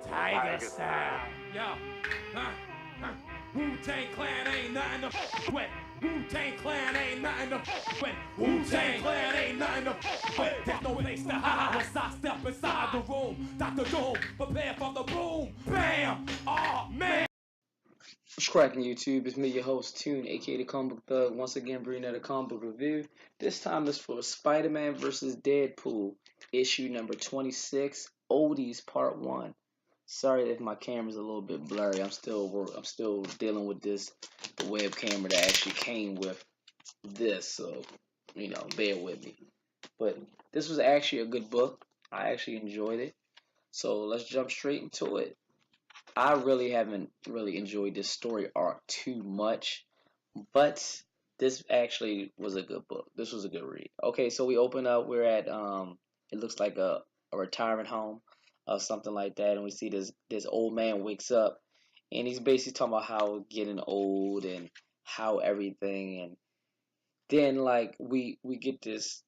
Tiger style. Yo. Wu-Tang Clan ain't nothing to f with. Wu-Tang Clan ain't nothing to f with. Wu-Tang Clan ain't nothing to f with. There's no place to hide once I step inside the room. Dr. Doom, prepare for the boom. Bam! Oh, man! What's cracking YouTube? It's me, your host, Tune, aka the Comic Book Thug, once again bringing another comic book review. This time it's for Spider-Man vs. Deadpool, issue number 26, Oldies Part 1. Sorry if my camera's a little bit blurry. I'm still dealing with this web camera that actually came with this, so bear with me. But this was actually a good book. I actually enjoyed it. So let's jump straight into it. I really haven't really enjoyed this story arc too much, but this actually was a good book. This was a good read. Okay, so we open up. We're at it looks like a retirement home or something like that, and we see this old man wakes up, and he's basically talking about how getting old and how everything, and then like we get this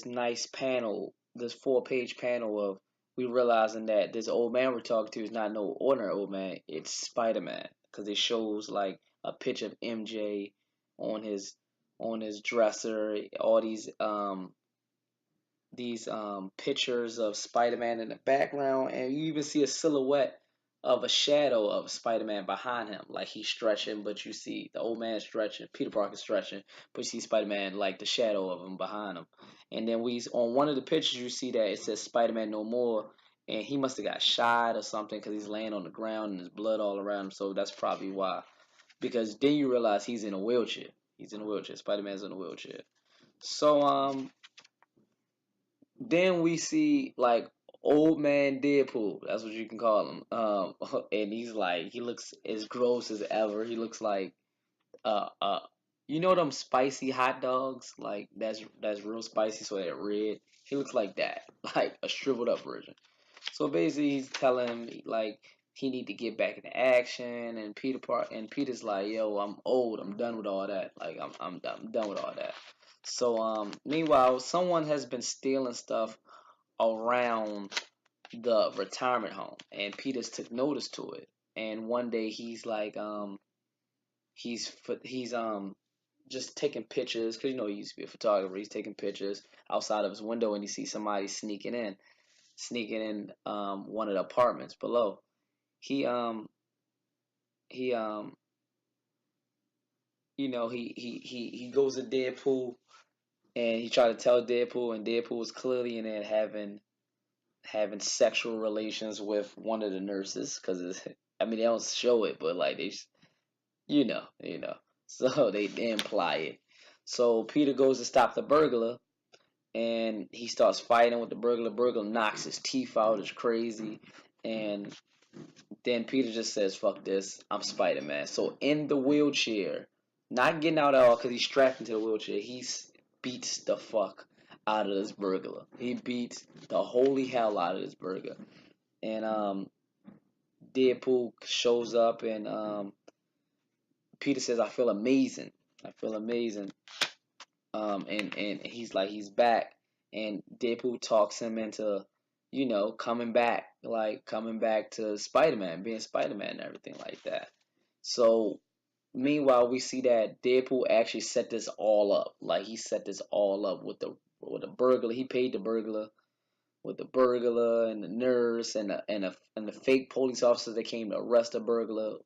nice panel, this 4-page panel of we realizing that this old man we're talking to is not no ordinary old man. It's Spider-Man, because it shows like a picture of MJ on his dresser, all these pictures of Spider-Man in the background, and you even see a silhouette of a shadow of Spider-Man behind him. Like he's stretching, but you see the old man stretching, Peter Parker stretching, but you see Spider-Man like the shadow of him behind him. And then on one of the pictures you see that it says Spider-Man no more, and he must have got shot or something because he's laying on the ground and there's blood all around him. So that's probably why. Because then you realize he's in a wheelchair. He's in a wheelchair. Spider-Man's in a wheelchair. So then we see like old man Deadpool. That's what you can call him. And he looks as gross as ever. He looks like uh uh you know them spicy hot dogs? Like that's real spicy, so they're red. He looks like that, like a shriveled up version. So basically, he's telling him like he need to get back into action, and Peter's like, "Yo, I'm old. I'm done with all that. Like I'm done with all that." So meanwhile, someone has been stealing stuff around the retirement home, and Peters took notice to it. And one day he's like, he's just taking pictures because he used to be a photographer. He's taking pictures outside of his window, and he sees somebody sneaking in one of the apartments below. He he he goes to Deadpool, and he tried to tell Deadpool, and Deadpool was clearly in there having sexual relations with one of the nurses, because I mean they don't show it, but like they you know so they imply it. So Peter goes to stop the burglar, and he starts fighting with the burglar. Burglar knocks his teeth out. It's crazy. And then Peter just says, "Fuck this, I'm Spider-Man." So in the wheelchair, not getting out at all because he's strapped into the wheelchair, he beats the fuck out of this burglar. He beats the holy hell out of this burglar. And Deadpool shows up, and Peter says, "I feel amazing. I feel amazing." And he's like, he's back, and Deadpool talks him into, coming back, like coming back to Spider-Man, being Spider-Man and everything like that. So meanwhile, we see that Deadpool actually set this all up. Like he set this all up with the burglar. He paid the burglar with the burglar and the nurse and the fake police officers that came to arrest the burglar.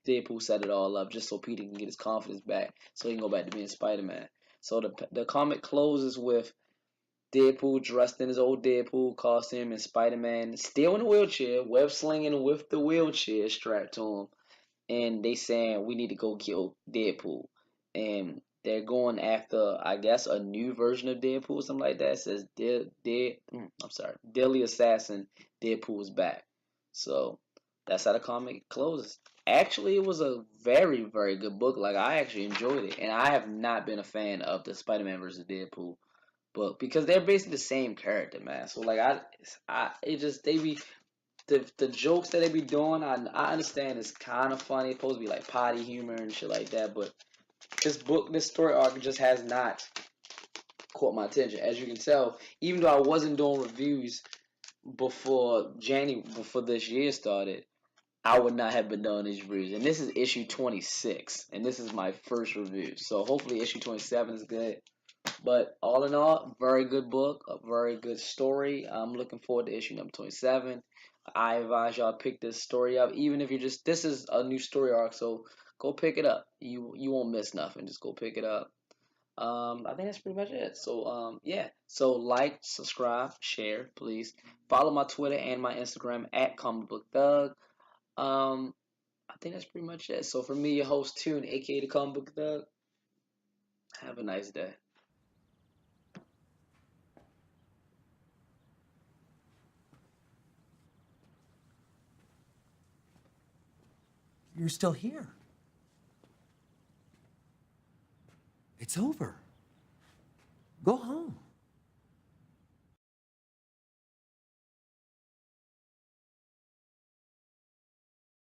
Deadpool set it all up just so Peter can get his confidence back, so he can go back to being Spider-Man. So the comic closes with Deadpool dressed in his old Deadpool costume and Spider-Man still in a wheelchair, web slinging with the wheelchair strapped to him, and they saying we need to go kill Deadpool, and they're going after, I guess, a new version of Deadpool, something like that. It says Deadly Assassin. Deadpool is back. So that's how the comic closes. Actually, it was a very, very good book. Like, I actually enjoyed it, and I have not been a fan of the Spider-Man versus Deadpool book because they're basically the same character, man. So like, it just they be the jokes that they be doing. I understand it's kind of funny. It's supposed to be like potty humor and shit like that, but this story arc just has not caught my attention. As you can tell, even though I wasn't doing reviews before this year started, I would not have been doing these reviews. And this is issue 26, and this is my first review. So hopefully issue 27 is good. But all in all, very good book, a very good story. I'm looking forward to issue number 27. I advise y'all pick this story up, even if you're just this is a new story arc, so go pick it up. You won't miss nothing. Just go pick it up. I think that's pretty much it. So yeah. So like, subscribe, share, please. Follow my Twitter and my Instagram at Comic Book Thug. I think that's pretty much it. So for me, your host Tune, aka the Comic Book Thug. Have a nice day. You're still here. It's over. Go home.